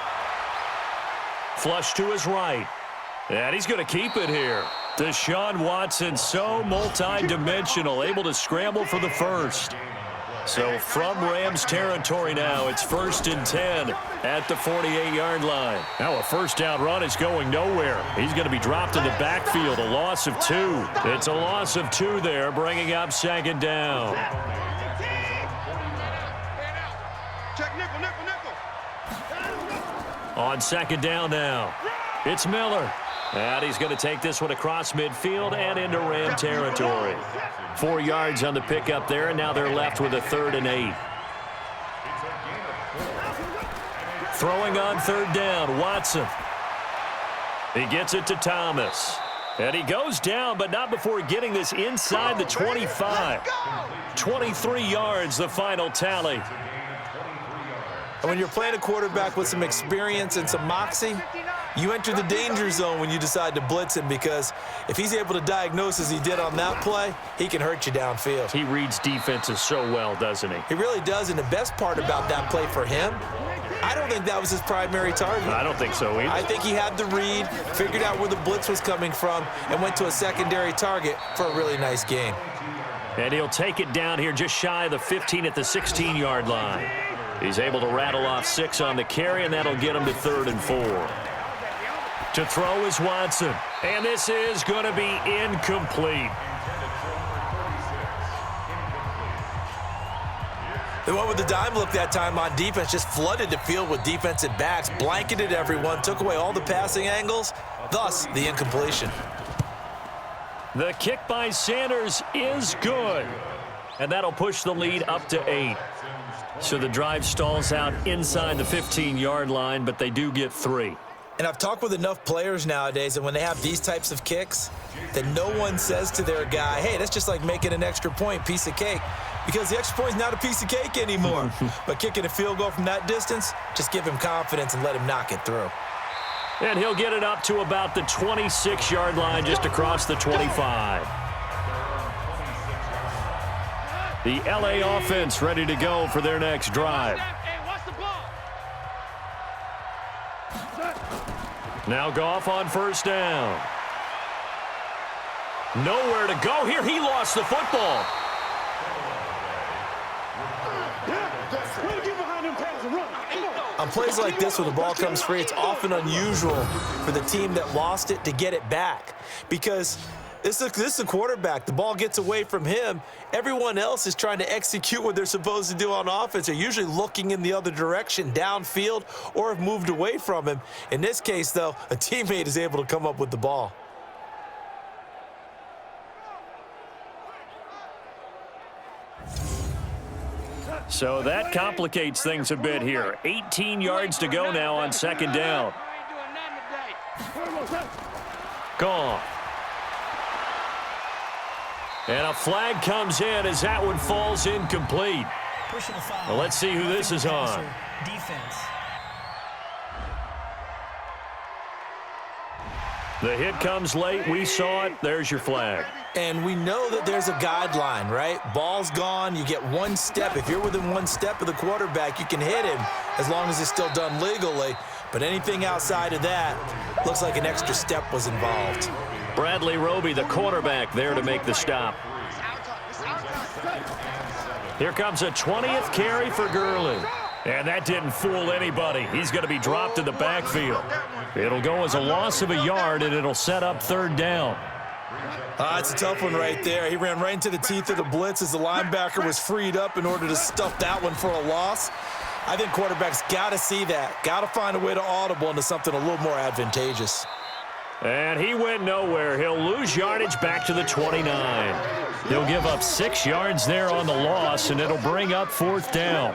Flush to his right. And he's going to keep it here. Deshaun Watson, so multi-dimensional, able to scramble for the first. So from Rams territory now, it's 1st and 10 at the 48-yard line. Now a first down run is going nowhere. He's going to be dropped in the backfield, a loss of 2. It's a loss of 2 there, bringing up 2nd down. On 2nd down now, it's Miller. And he's going to take this one across midfield and into Ram territory. 4 yards on the pickup there, and now they're left with a 3rd and 8. Throwing on 3rd down, Watson. He gets it to Thomas. And he goes down, but not before getting this inside the 25. 23 yards, the final tally. And when you're playing a quarterback with some experience and some moxie, you enter the danger zone when you decide to blitz him, because if he's able to diagnose as he did on that play, he can hurt you downfield. He reads defenses so well, doesn't he? He really does, and the best part about that play for him, I don't think that was his primary target. I don't think so either. I think he had the read, figured out where the blitz was coming from, and went to a secondary target for a really nice gain. And he'll take it down here just shy of the 15 at the 16-yard line. He's able to rattle off 6 on the carry, and that'll get him to 3rd and 4. To throw is Watson, and this is going to be incomplete. They went with the dime look that time on defense, just flooded the field with defensive backs, blanketed everyone, took away all the passing angles, thus the incompletion. The kick by Sanders is good, and that'll push the lead up to 8. So the drive stalls out inside the 15-yard line, but they do get 3. And I've talked with enough players nowadays, and when they have these types of kicks, that no one says to their guy, hey, that's just like making an extra point, piece of cake, because the extra point is not a piece of cake anymore. But kicking a field goal from that distance, just give him confidence and let him knock it through. And he'll get it up to about the 26-yard line, just across the 25. The LA offense ready to go for their next drive. Now Goff on 1st down. Nowhere to go here. He lost the football. On plays like this, when the ball comes free, it's often unusual for the team that lost it to get it back, because this is a quarterback. The ball gets away from him. Everyone else is trying to execute what they're supposed to do on offense. They're usually looking in the other direction, downfield, or have moved away from him. In this case, though, a teammate is able to come up with the ball. So that complicates things a bit here. 18 yards to go now on 2nd down. Gone. And a flag comes in as that one falls incomplete. Personal foul. Well, let's see who this is on. Defense. The hit comes late. We saw it. There's your flag. And we know that there's a guideline, right? Ball's gone. You get one step. If you're within one step of the quarterback, you can hit him as long as it's still done legally. But anything outside of that looks like an extra step was involved. Bradley Roby, the quarterback, there to make the stop. Here comes a 20th carry for Gurley. And that didn't fool anybody. He's going to be dropped in the backfield. It'll go as a loss of a yard, and it'll set up third down. It's a tough one right there. He ran right into the teeth of the blitz as the linebacker was freed up in order to stuff that one for a loss. I think quarterbacks got to see that. Got to find a way to audible into something a little more advantageous. And he went nowhere. He'll lose yardage back to the 29. He'll give up 6 yards there on the loss, and it'll bring up fourth down.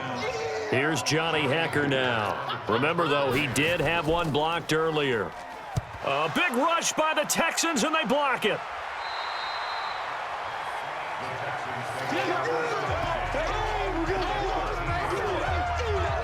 Here's Johnny Hecker now. Remember, though, he did have one blocked earlier. A big rush by the Texans, and they block it.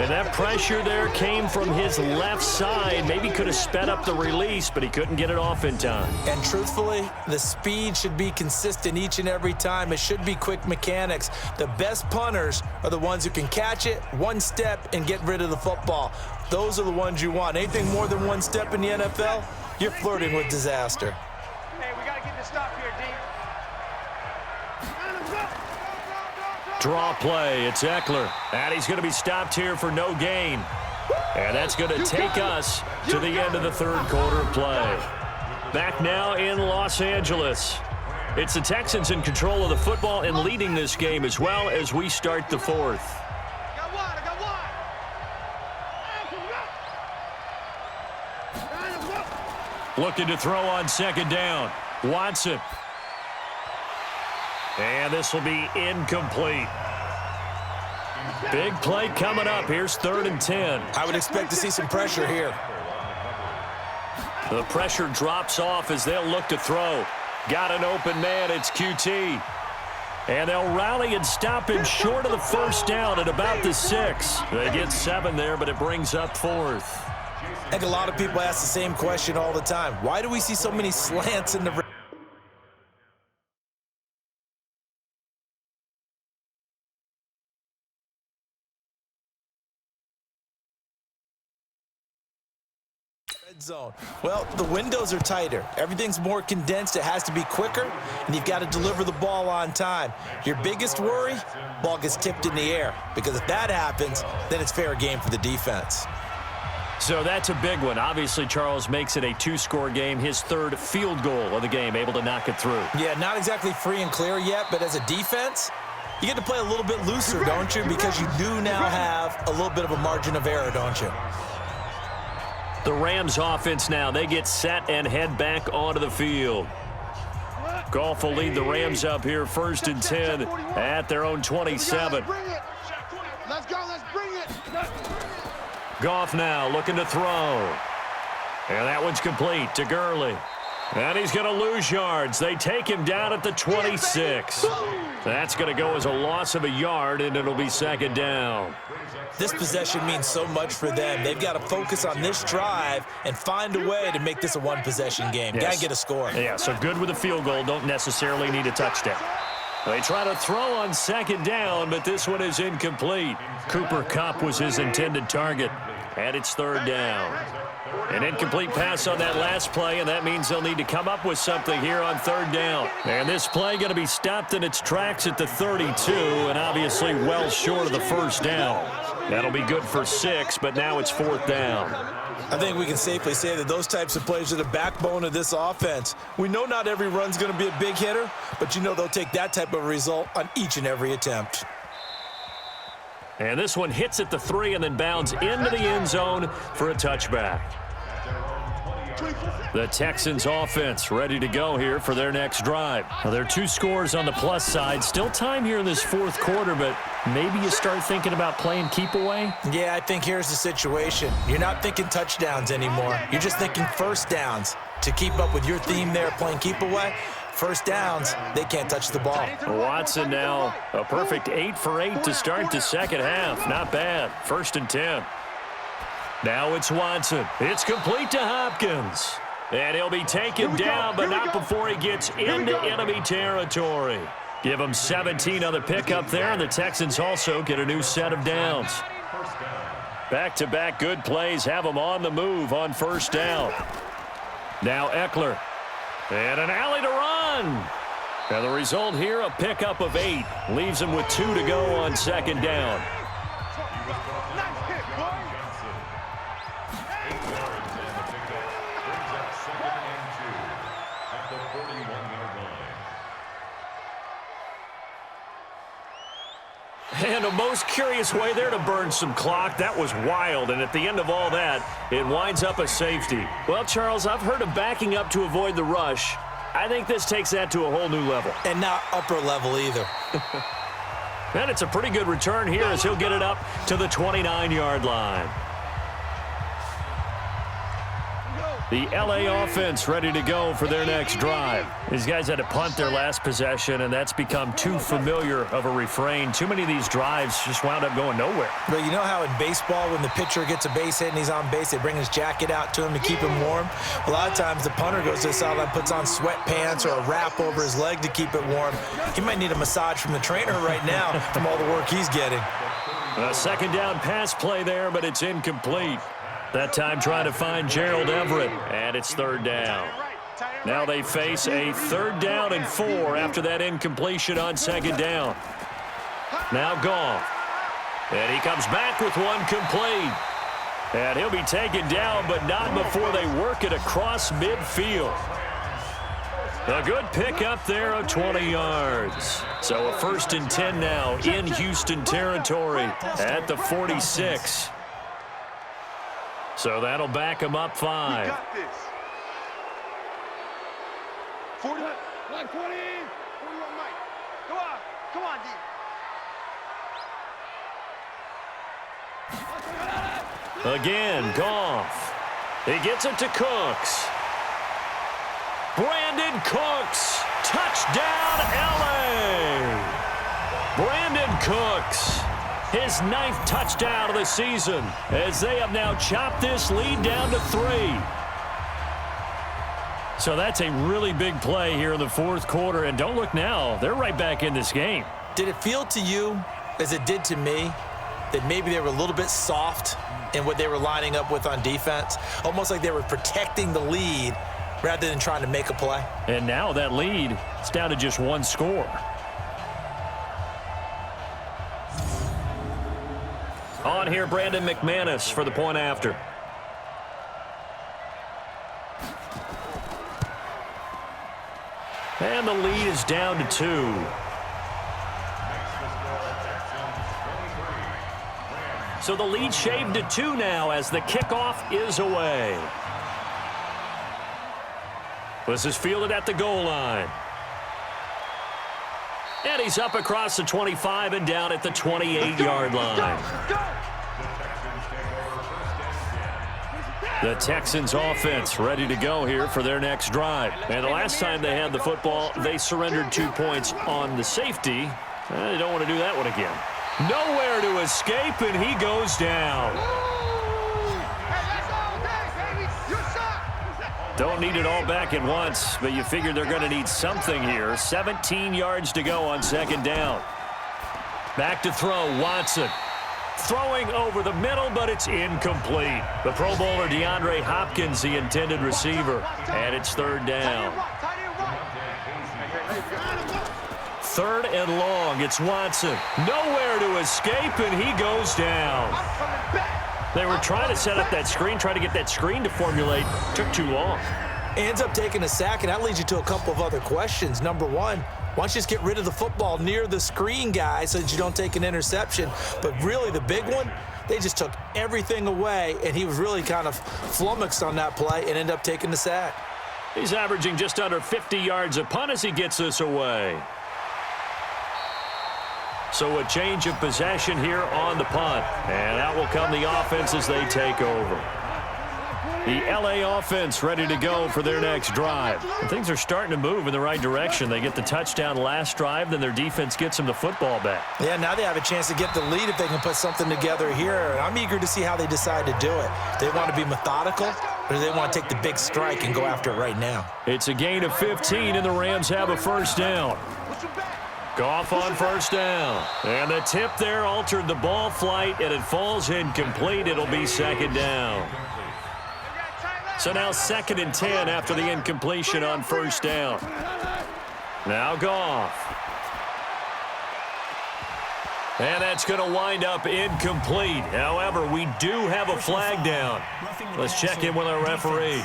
And that pressure there came from his left side. Maybe could have sped up the release, but he couldn't get it off in time. And truthfully, the speed should be consistent each and every time. It should be quick mechanics. The best punters are the ones who can catch it, one step, and get rid of the football. Those are the ones you want. Anything more than one step in the NFL, you're flirting with disaster. Hey, we got to get this stop here, D. Draw play. It's Eckler. And he's going to be stopped here for no gain. And that's going to take us to the end of the third quarter of play. Back now in Los Angeles. It's the Texans in control of the football and leading this game as well as we start the fourth. I got one. Looking to throw on second down. Watson. And this will be incomplete. Big play coming up. Here's 3rd and 10. I would expect to see some pressure here. The pressure drops off as they'll look to throw. Got an open man. It's QT. And they'll rally and stop him short of the first down at about the 6. They get 7 there, but it brings up 4th. I think a lot of people ask the same question all the time. Why do we see so many slants in the red zone? Well, the windows are tighter. Everything's more condensed. It has to be quicker, and you've got to deliver the ball on time. Your biggest worry, ball gets tipped in the air, because if that happens, then it's fair game for the defense. So that's a big one. Obviously, Charles makes it a 2-score game. His 3rd field goal of the game, able to knock it through. Yeah, not exactly free and clear yet, but as a defense, you get to play a little bit looser, don't you? Because you do now have a little bit of a margin of error, don't you? The Rams offense now, they get set and head back onto the field. Goff will lead the Rams up here 1st and 10 at their own 27. Let's go, let's bring it. Goff now looking to throw. And that one's complete to Gurley. And he's going to lose yards. They take him down at the 26. That's going to go as a loss of a yard, and it'll be 2nd down. This possession means so much for them. They've got to focus on this drive and find a way to make this a one-possession game. Yes. Got to get a score. Yeah, so good with a field goal. Don't necessarily need a touchdown. They try to throw on 2nd down, but this one is incomplete. Cooper Kupp was his intended target, and it's 3rd down. An incomplete pass on that last play, and that means they'll need to come up with something here on 3rd down. And this play going to be stopped in its tracks at the 32, and obviously well short of the first down. That'll be good for 6, but now it's 4th down. I think we can safely say that those types of plays are the backbone of this offense. We know not every run's going to be a big hitter, but you know they'll take that type of result on each and every attempt. And this one hits at the 3 and then bounds into the end zone for a touchback. The Texans offense ready to go here for their next drive. Now, there are 2 scores on the plus side. Still time here in this 4th quarter, but maybe you start thinking about playing keep away? Yeah, I think here's the situation. You're not thinking touchdowns anymore. You're just thinking first downs. To keep up with your theme there, playing keep away, first downs, they can't touch the ball. Watson now a perfect 8 for 8 to start the second half. Not bad. 1st and 10. Now it's Watson. It's complete to Hopkins. And he'll be taken down, but not before he gets into enemy territory. Give him 17 on the pickup there, and the Texans also get a new set of downs. Back-to-back good plays have them on the move on first down. Now Eckler. And an alley to run. And the result here, a pickup of 8. Leaves him with 2 to go on second down. And a most curious way there to burn some clock. That was wild, and at the end of all that, it winds up a safety. Well, Charles, I've heard of backing up to avoid the rush. I think this takes that to a whole new level. And not upper level either. And it's a pretty good return here as he'll get it up to the 29-yard line. The LA offense ready to go for their next drive. These guys had to punt their last possession, and that's become too familiar of a refrain. Too many of these drives just wound up going nowhere. But you know how in baseball, when the pitcher gets a base hit and he's on base, they bring his jacket out to him to keep him warm? A lot of times the punter goes to the sideline, puts on sweatpants or a wrap over his leg to keep it warm. He might need a massage from the trainer right now from all the work he's getting. A second down pass play there, but it's incomplete. That time trying to find Gerald Everett, and it's third down. Now they face a 3rd down and 4 after that incompletion on second down. Now Goff. And he comes back with one complete. And he'll be taken down, but not before they work it across midfield. A good pickup there of 20 yards. So a 1st and 10 now in Houston territory at the 46. So that'll back him up 5. We got this. 40. 120. 41, Mike. Come on, D. Again, Goff. He gets it to Cooks. Brandon Cooks. Touchdown, LA. Brandon Cooks. His 9th touchdown of the season as they have now chopped this lead down to 3. So that's a really big play here in the 4th quarter. And don't look now, they're right back in this game. Did it feel to you, as it did to me, that maybe they were a little bit soft in what they were lining up with on defense? Almost like they were protecting the lead rather than trying to make a play. And now that lead is down to just 1 score. On here, Brandon McManus for the point after. And the lead is down to 2. So the lead shaved to 2 now as the kickoff is away. This is fielded at the goal line. And he's up across the 25 and down at the 28-yard line. The Texans offense ready to go here for their next drive. And the last time they had the football, they surrendered 2 points on the safety. They don't want to do that one again. Nowhere to escape, and he goes down. Don't need it all back at once, but you figure they're going to need something here. 17 yards to go on second down. Back to throw, Watson. Throwing over the middle, but it's incomplete. The Pro Bowler DeAndre Hopkins, the intended receiver, and it's 3rd down. 3rd and long, it's Watson. Nowhere to escape, and he goes down. They were trying to set up that screen, trying to get that screen to formulate. Took too long. Ends up taking a sack, and that leads you to a couple of other questions. Number one, why don't you just get rid of the football near the screen guy so that you don't take an interception? But really the big one, they just took everything away, and he was really kind of flummoxed on that play and ended up taking the sack. He's averaging just under 50 yards a punt as he gets this away. So a change of possession here on the punt. And out will come the offense as they take over. The LA offense ready to go for their next drive. And things are starting to move in the right direction. They get the touchdown last drive, then their defense gets them the football back. Yeah, now they have a chance to get the lead if they can put something together here. I'm eager to see how they decide to do it. They want to be methodical, or do they want to take the big strike and go after it right now? It's a gain of 15, and the Rams have a first down. Goff on first down. And the tip there altered the ball flight, and it falls incomplete. It'll be second down. So now 2nd and 10 after the incompletion on first down. Now Goff. And that's going to wind up incomplete. However, we do have a flag down. Let's check in with our referee.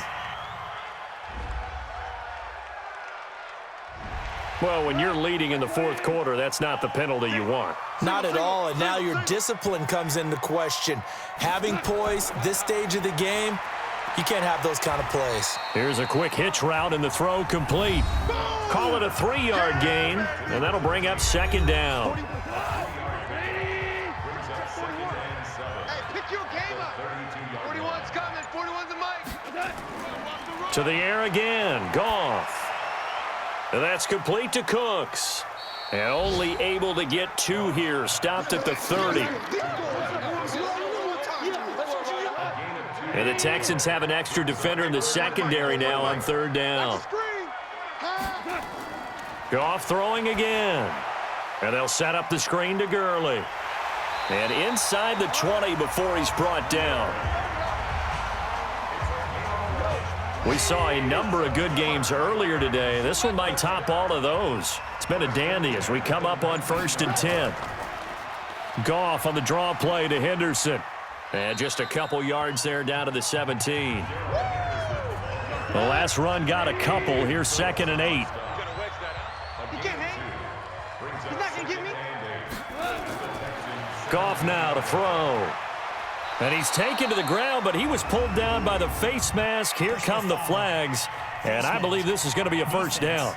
Well, when you're leading in the 4th quarter, that's not the penalty you want. Not at all, and now your discipline comes into question. Having poise this stage of the game, you can't have those kind of plays. Here's a quick hitch route, and the throw complete. Call it a 3-yard gain, and that'll bring up second down. To the air again, Goff. And that's complete to Cooks. And only able to get 2 here, stopped at the 30. And the Texans have an extra defender in the secondary now on 3rd down. Goff throwing again. And they'll set up the screen to Gurley. And inside the 20 before he's brought down. We saw a number of good games earlier today. This one might top all of those. It's been a dandy as we come up on 1st and 10. Goff on the draw play to Henderson. And just a couple yards there down to the 17. The last run got a couple. Here's 2nd and 8. He can't hang. He's not going to get me. Goff now to throw. And he's taken to the ground, but he was pulled down by the face mask. Here come the flags, and I believe this is going to be a first down.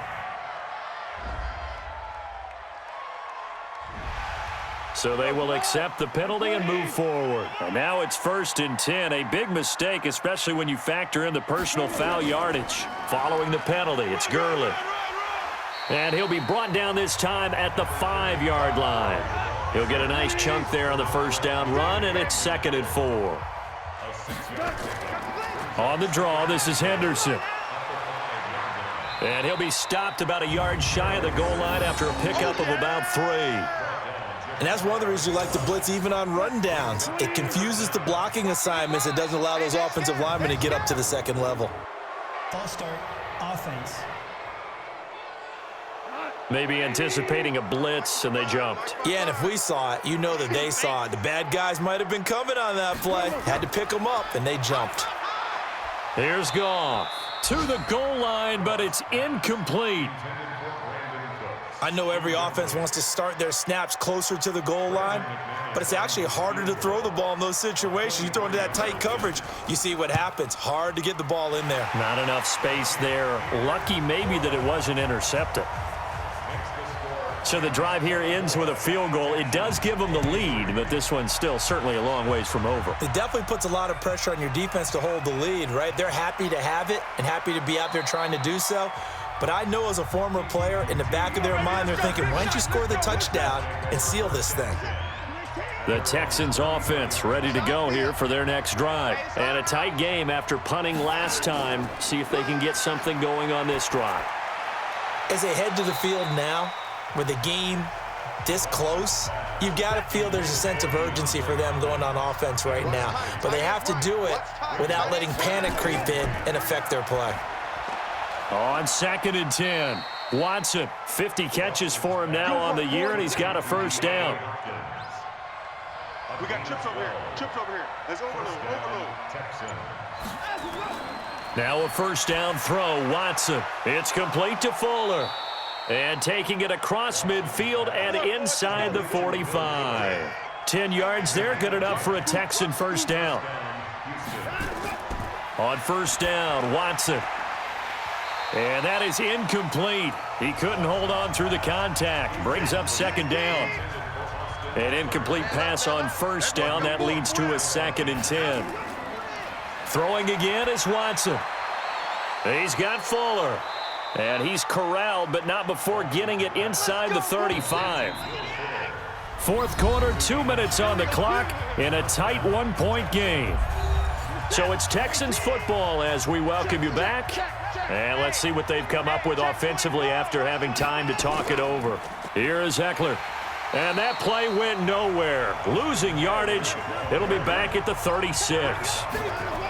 So they will accept the penalty and move forward. And now it's 1st and 10, a big mistake, especially when you factor in the personal foul yardage. Following the penalty, it's Gurley. And he'll be brought down this time at the 5-yard line. He'll get a nice chunk there on the first down run, and it's 2nd and 4. On the draw, this is Henderson. And he'll be stopped about a yard shy of the goal line after a pickup of about 3. And that's one of the reasons you like to blitz even on rundowns. It confuses the blocking assignments. It doesn't allow those offensive linemen to get up to the 2nd level. False start, offense. Maybe anticipating a blitz, and they jumped. Yeah, and if we saw it, you know that they saw it. The bad guys might have been coming on that play. Had to pick them up, and they jumped. Here's Goff to the goal line, but it's incomplete. I know every offense wants to start their snaps closer to the goal line, but it's actually harder to throw the ball in those situations. You throw into that tight coverage, you see what happens. Hard to get the ball in there. Not enough space there. Lucky maybe that it wasn't intercepted. So the drive here ends with a field goal. It does give them the lead, but this one's still certainly a long ways from over. It definitely puts a lot of pressure on your defense to hold the lead, right? They're happy to have it and happy to be out there trying to do so. But I know as a former player, in the back of their mind, they're thinking, why don't you score the touchdown and seal this thing? The Texans offense ready to go here for their next drive. And a tight game after punting last time. See if they can get something going on this drive. As they head to the field now, with the game this close, you've got to feel there's a sense of urgency for them going on offense right now. But they have to do it without letting panic creep in and affect their play. On 2nd and 10, Watson, 50 catches for him now on the year, and he's got a first down. We got chips over here. Chips over here. Let's overload. Now a first down throw, Watson. It's complete to Fuller. And taking it across midfield and inside the 45. 10 yards there, good enough for a Texan first down. On first down, Watson. And that is incomplete. He couldn't hold on through the contact. Brings up second down. An incomplete pass on first down. That leads to a 2nd and 10. Throwing again is Watson. He's got Fuller. And he's corralled, but not before getting it inside the 35. Fourth quarter, 2 minutes on the clock in a tight 1-point game. So it's Texans football as we welcome you back. And let's see what they've come up with offensively after having time to talk it over. Here is Eckler. And that play went nowhere. Losing yardage. It'll be back at the 36.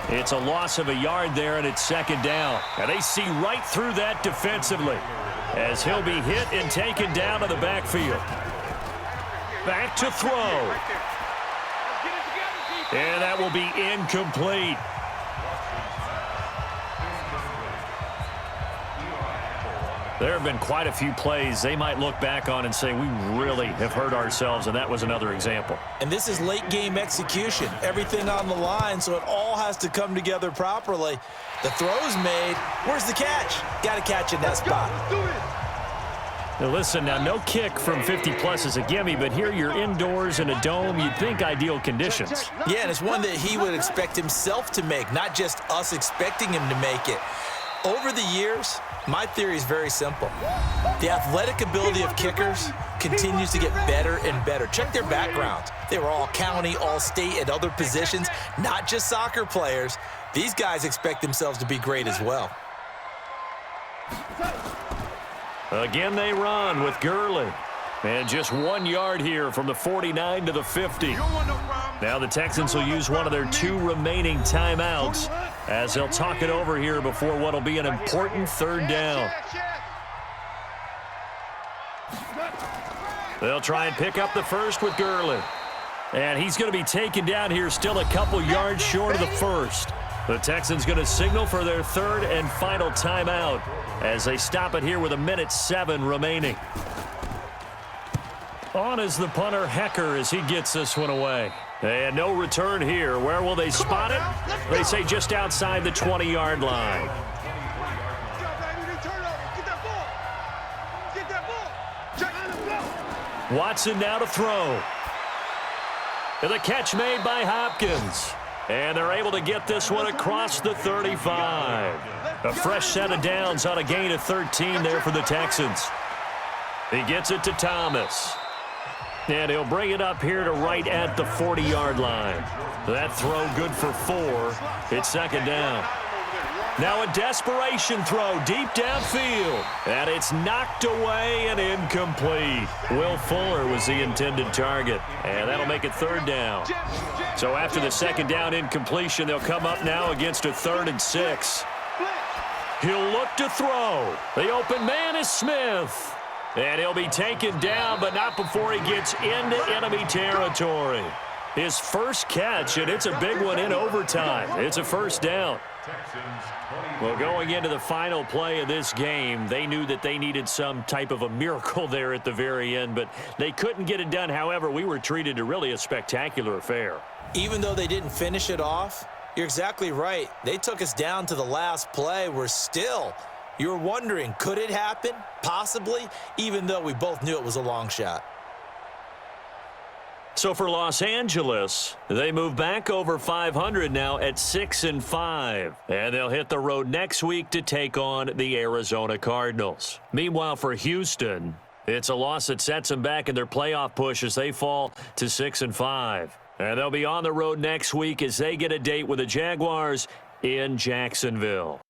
It's a loss of a yard there, and it's second down. And they see right through that defensively as he'll be hit and taken down to the backfield. Back to throw. And that will be incomplete. There have been quite a few plays they might look back on and say, we really have hurt ourselves, and that was another example. And this is late-game execution. Everything on the line, so it all has to come together properly. The throw's made. Where's the catch? Got to catch in that spot. Now listen, now no kick from 50-plus is a gimme, but here you're indoors in a dome. You'd think ideal conditions. Yeah, and it's one that he would expect himself to make, not just us expecting him to make it. Over the years, my theory is very simple. The athletic ability of kickers continues to get better and better. Check their backgrounds. They were all county, all state, at other positions, not just soccer players. These guys expect themselves to be great as well. Again, they run with Gurley. And just 1 yard here from the 49 to the 50. Now the Texans will use one of their 2 remaining timeouts as they'll talk it over here before what will be an important third down. They'll try and pick up the first with Gurley. And he's going to be taken down here still a couple yards short of the first. The Texans going to signal for their third and final timeout as they stop it here with 1:07 remaining. On is the punter, Hecker, as he gets this one away. And no return here. Where will they spot it? They say just outside the 20-yard line. Watson now to throw. And the catch made by Hopkins. And they're able to get this one across the 35. A fresh set of downs on a gain of 13 there for the Texans. He gets it to Thomas. And he'll bring it up here to right at the 40-yard line. That throw good for 4. It's second down. Now a desperation throw deep downfield. And it's knocked away and incomplete. Will Fuller was the intended target. And that'll make it third down. So after the second down incompletion, they'll come up now against a 3rd and 6. He'll look to throw. The open man is Smith. And he'll be taken down, but not before he gets into enemy territory. His first catch, and it's a big one in overtime. It's a first down. Well, going into the final play of this game, they knew that they needed some type of a miracle there at the very end, but they couldn't get it done. However, we were treated to really a spectacular affair. Even though they didn't finish it off, you're exactly right. They took us down to the last play. We're still... You're wondering, could it happen? Possibly, even though we both knew it was a long shot. So for Los Angeles, they move back over 500 now at 6-5. And they'll hit the road next week to take on the Arizona Cardinals. Meanwhile, for Houston, it's a loss that sets them back in their playoff push as they fall to 6-5. And they'll be on the road next week as they get a date with the Jaguars in Jacksonville.